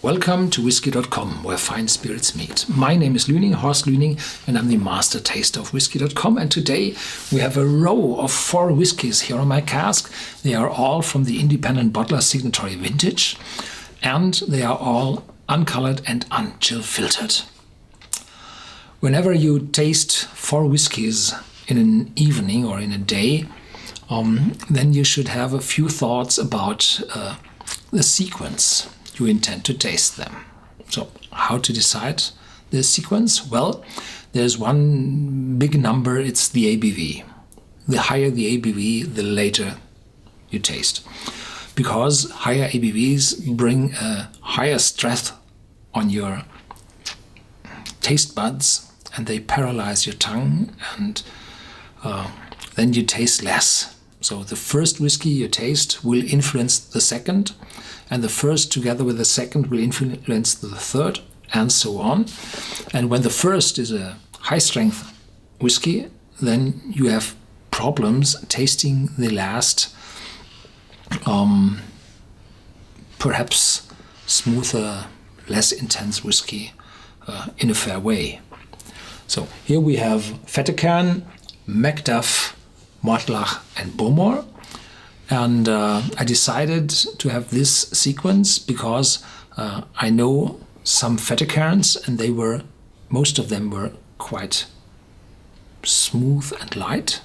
Welcome to Whisky.com, where fine spirits meet. My name is Lüning, Horst Lüning, and I'm the master taster of Whisky.com. And today we have a row of 4 whiskies here on my cask. They are all from the independent bottler Signatory Vintage, and they are all uncolored and unchill filtered. Whenever you taste 4 whiskies in an evening or in a day, then you should have a few thoughts about the sequence you intend to taste them. So how to decide the sequence? Well, there's one big number, it's the ABV. The higher the ABV, the later you taste. Because higher ABVs bring a higher stress on your taste buds and they paralyze your tongue, and then you taste less. So the first whiskey you taste will influence the second, and the first together with the second will influence the third, and so on. And when the first is a high-strength whiskey, then you have problems tasting the last, perhaps smoother, less intense whiskey in a fair way. So here we have Fettercairn, Macduff, Mortlach and Bowmore. And I decided to have this sequence because I know some Fettercairns, and most of them were quite smooth and light.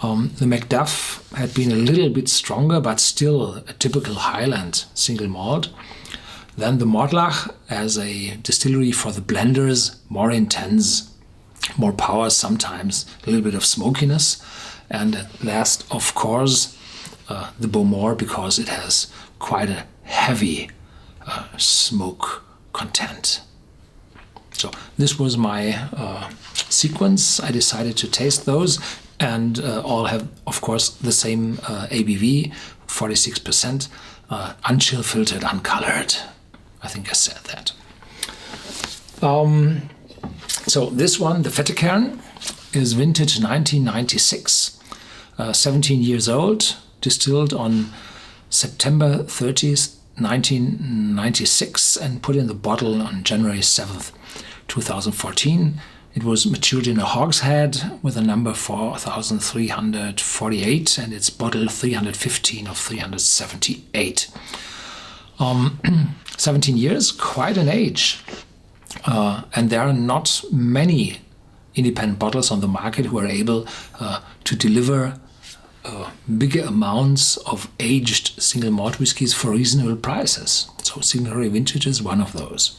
The Macduff had been a little bit stronger, but still a typical Highland single malt. Then the Mortlach, as a distillery for the blenders, more intense, more power, sometimes a little bit of smokiness. And last, of course, the Bowmore, because it has quite a heavy smoke content. So this was my sequence. I decided to taste those, and all have, of course, the same ABV, 46%, unchill filtered, uncolored. I think I said that. So this one, the Fettercairn, is vintage 1996, 17 years old, distilled on September 30th, 1996, and put in the bottle on January 7th, 2014. It was matured in a hogshead with a number 4348, and it's bottle 315 of 378. 17 years, quite an age. And there are not many independent bottlers on the market who are able to deliver bigger amounts of aged single malt whiskies for reasonable prices. So Signatory Vintage is one of those.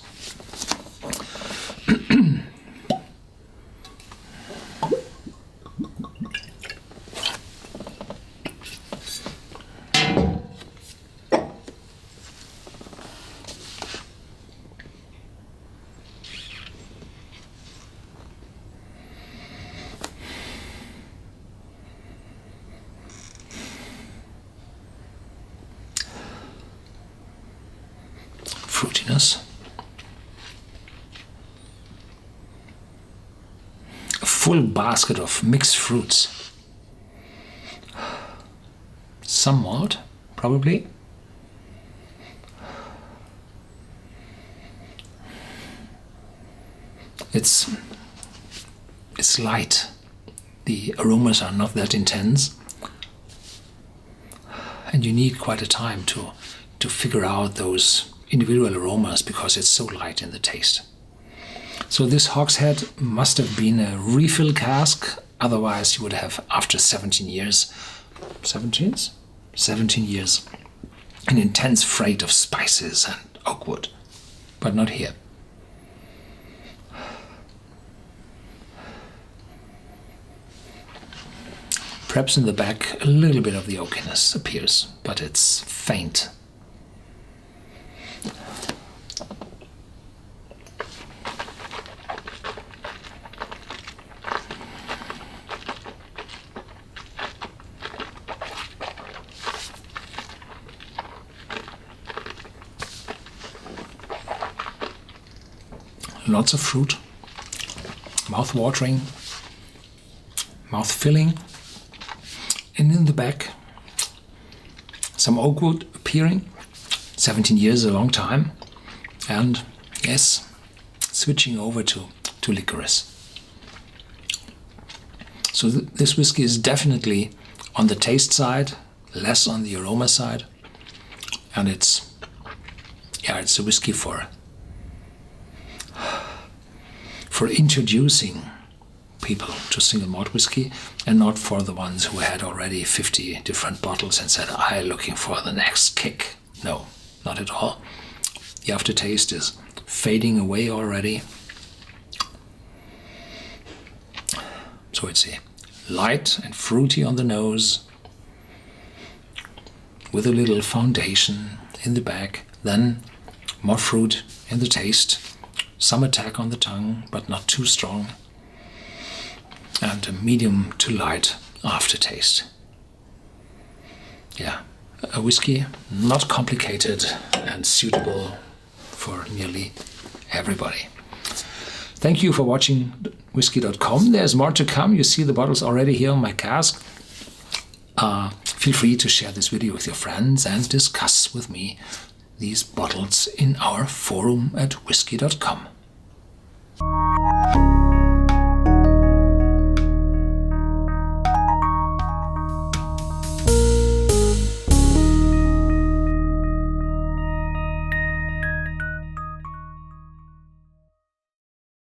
Fruitiness. A full basket of mixed fruits. Some malt, probably. It's light. The aromas are not that intense. And you need quite a time to figure out those individual aromas because it's so light in the taste. So this hogshead must have been a refill cask, otherwise you would have, after 17 years, 17 years, an intense freight of spices and oak wood, but not here. Perhaps in the back a little bit of the oakiness appears, but it's faint. Lots of fruit, mouth-watering, mouth-filling, and in the back some oak wood appearing. 17 years is a long time. And yes, switching over to liquorice. So this whiskey is definitely on the taste side, less on the aroma side, and it's a whiskey for introducing people to single malt whiskey, and not for the ones who had already 50 different bottles and said, I'm looking for the next kick. No, not at all. The aftertaste is fading away already. So it's a light and fruity on the nose, with a little foundation in the back, then more fruit in the taste, some attack on the tongue, but not too strong, and a medium to light aftertaste. Yeah, a whiskey not complicated and suitable for nearly everybody. Thank you for watching Whisky.com. There's more to come. You see the bottles already here on my cask. Feel free to share this video with your friends and discuss with me these bottles in our forum at Whisky.com.